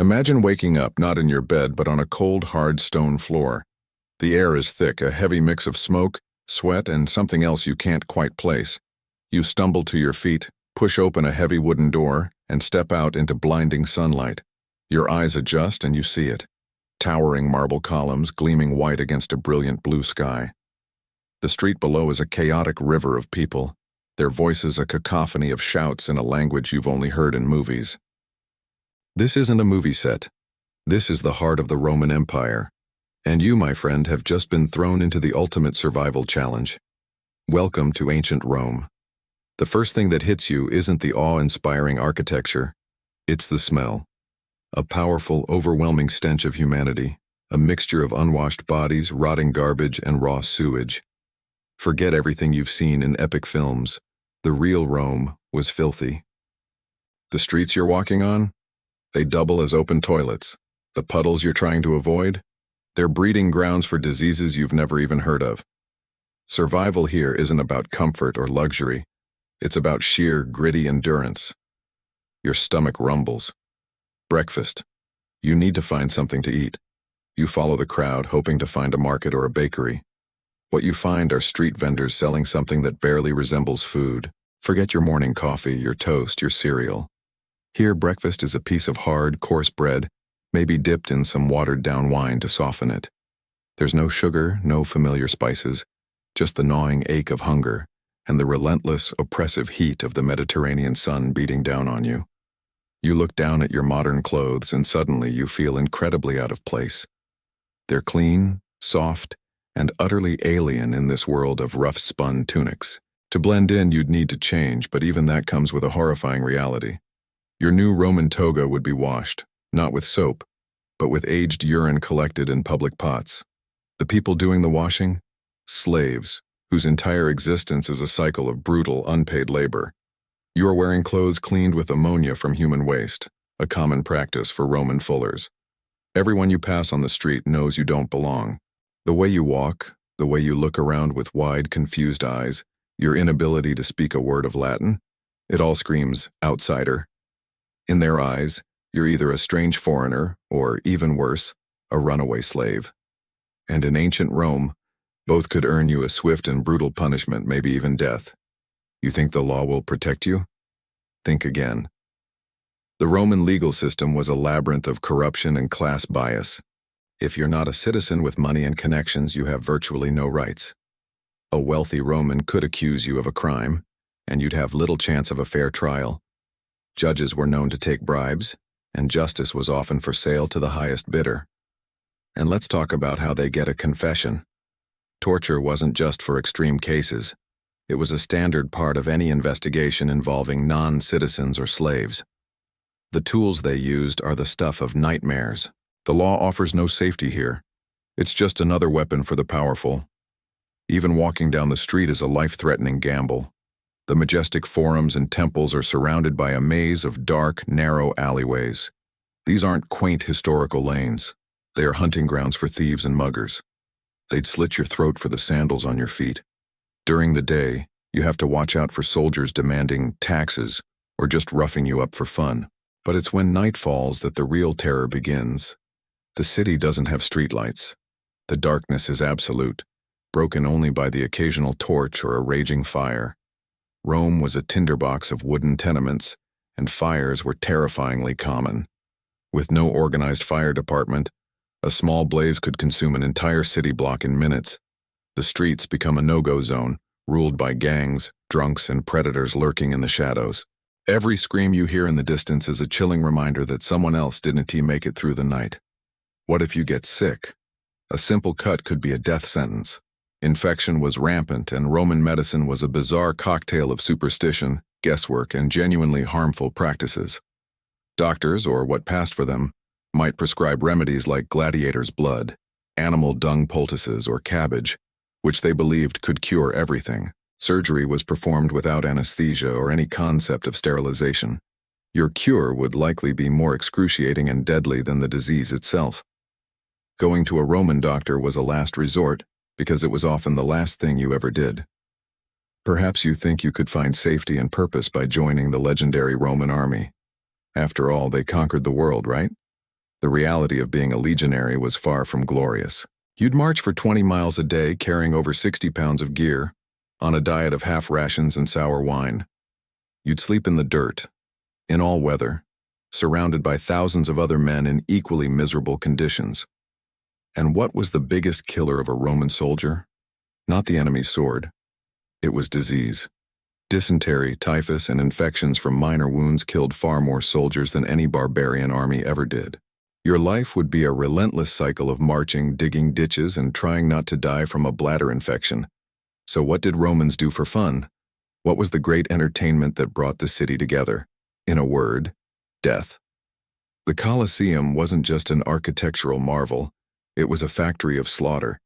Imagine waking up not in your bed but on a cold, hard stone floor. The air is thick, a heavy mix of smoke, sweat, and something else you can't quite place. You stumble to your feet, push open a heavy wooden door, and step out into blinding sunlight. Your eyes adjust and you see it. Towering marble columns gleaming white against a brilliant blue sky. The street below is a chaotic river of people, their voices a cacophony of shouts in a language you've only heard in movies. This isn't a movie set. This is the heart of the Roman Empire. And you, my friend, have just been thrown into the ultimate survival challenge. Welcome to ancient Rome. The first thing that hits you isn't the awe-inspiring architecture. It's the smell. A powerful, overwhelming stench of humanity, a mixture of unwashed bodies, rotting garbage, and raw sewage. Forget everything you've seen in epic films. The real Rome was filthy. The streets you're walking on? They double as open toilets. The puddles you're trying to avoid? They're breeding grounds for diseases you've never even heard of. Survival here isn't about comfort or luxury. It's about sheer, gritty endurance. Your stomach rumbles. Breakfast. You need to find something to eat. You follow the crowd, hoping to find a market or a bakery. What you find are street vendors selling something that barely resembles food. Forget your morning coffee, your toast, your cereal. Here, breakfast is a piece of hard, coarse bread, maybe dipped in some watered-down wine to soften it. There's no sugar, no familiar spices, just the gnawing ache of hunger and the relentless, oppressive heat of the Mediterranean sun beating down on you. You look down at your modern clothes and suddenly you feel incredibly out of place. They're clean, soft, and utterly alien in this world of rough-spun tunics. To blend in, you'd need to change, but even that comes with a horrifying reality. Your new Roman toga would be washed, not with soap, but with aged urine collected in public pots. The people doing the washing? Slaves, whose entire existence is a cycle of brutal, unpaid labor. You are wearing clothes cleaned with ammonia from human waste, a common practice for Roman fullers. Everyone you pass on the street knows you don't belong. The way you walk, the way you look around with wide, confused eyes, your inability to speak a word of Latin, it all screams outsider. In their eyes, you're either a strange foreigner or, even worse, a runaway slave. And in ancient Rome, both could earn you a swift and brutal punishment, maybe even death. You think the law will protect you? Think again. The Roman legal system was a labyrinth of corruption and class bias. If you're not a citizen with money and connections, you have virtually no rights. A wealthy Roman could accuse you of a crime, and you'd have little chance of a fair trial. Judges were known to take bribes, and justice was often for sale to the highest bidder. And let's talk about how they get a confession. Torture wasn't just for extreme cases. It was a standard part of any investigation involving non-citizens or slaves. The tools they used are the stuff of nightmares. The law offers no safety here. It's just another weapon for the powerful. Even walking down the street is a life-threatening gamble. The majestic forums and temples are surrounded by a maze of dark, narrow alleyways. These aren't quaint historical lanes. They are hunting grounds for thieves and muggers. They'd slit your throat for the sandals on your feet. During the day, you have to watch out for soldiers demanding taxes or just roughing you up for fun. But it's when night falls that the real terror begins. The city doesn't have streetlights. The darkness is absolute, broken only by the occasional torch or a raging fire. Rome was a tinderbox of wooden tenements, and fires were terrifyingly common. With no organized fire department, a small blaze could consume an entire city block in minutes. The streets become a no-go zone, ruled by gangs, drunks, and predators lurking in the shadows. Every scream you hear in the distance is a chilling reminder that someone else didn't make it through the night. What if you get sick? A simple cut could be a death sentence. Infection was rampant, and Roman medicine was a bizarre cocktail of superstition, guesswork, and genuinely harmful practices. Doctors, or what passed for them, might prescribe remedies like gladiators' blood, animal dung poultices, or cabbage, which they believed could cure everything. Surgery was performed without anesthesia or any concept of sterilization. Your cure would likely be more excruciating and deadly than the disease itself. Going to a Roman doctor was a last resort, because it was often the last thing you ever did. Perhaps you think you could find safety and purpose by joining the legendary Roman army. After all, they conquered the world, right? The reality of being a legionary was far from glorious. You'd march for 20 miles a day carrying over 60 pounds of gear, on a diet of half rations and sour wine. You'd sleep in the dirt, in all weather, surrounded by thousands of other men in equally miserable conditions. And what was the biggest killer of a Roman soldier? Not the enemy's sword. It was disease. Dysentery, typhus, and infections from minor wounds killed far more soldiers than any barbarian army ever did. Your life would be a relentless cycle of marching, digging ditches, and trying not to die from a bladder infection. So what did Romans do for fun? What was the great entertainment that brought the city together? In a word, death. The Colosseum wasn't just an architectural marvel, it was a factory of slaughter.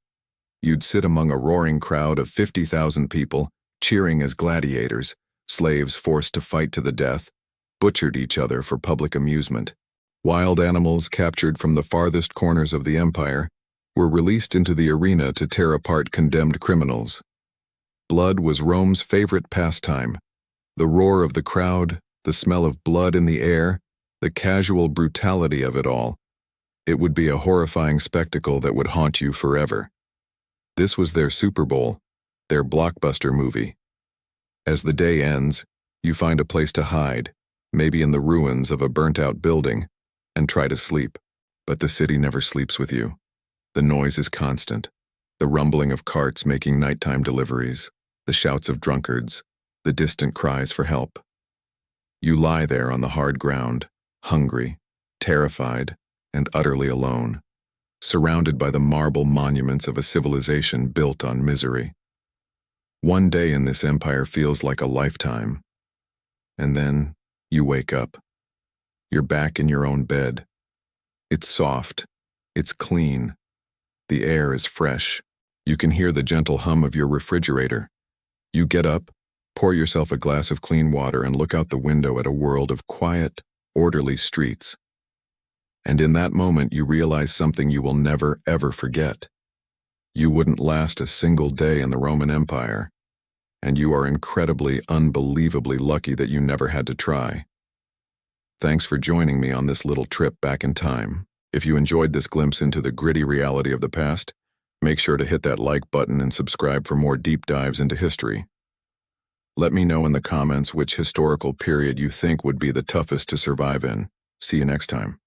You'd sit among a roaring crowd of 50,000 people, cheering as gladiators, slaves forced to fight to the death, butchered each other for public amusement. Wild animals captured from the farthest corners of the empire were released into the arena to tear apart condemned criminals. Blood was Rome's favorite pastime. The roar of the crowd, the smell of blood in the air, the casual brutality of it all. It would be a horrifying spectacle that would haunt you forever. This was their Super Bowl, their blockbuster movie. As the day ends, you find a place to hide, maybe in the ruins of a burnt-out building, and try to sleep. But the city never sleeps with you. The noise is constant. The rumbling of carts making nighttime deliveries, the shouts of drunkards, the distant cries for help. You lie there on the hard ground, hungry, terrified, and utterly alone, surrounded by the marble monuments of a civilization built on misery. One day in this empire feels like a lifetime. And then you wake up. You're back in your own bed. It's soft. It's clean. The air is fresh. You can hear the gentle hum of your refrigerator. You get up, pour yourself a glass of clean water, and look out the window at a world of quiet, orderly streets. And in that moment you realize something you will never, ever forget. You wouldn't last a single day in the Roman Empire, and you are incredibly, unbelievably lucky that you never had to try. Thanks for joining me on this little trip back in time. If you enjoyed this glimpse into the gritty reality of the past, make sure to hit that like button and subscribe for more deep dives into history. Let me know in the comments which historical period you think would be the toughest to survive in. See you next time.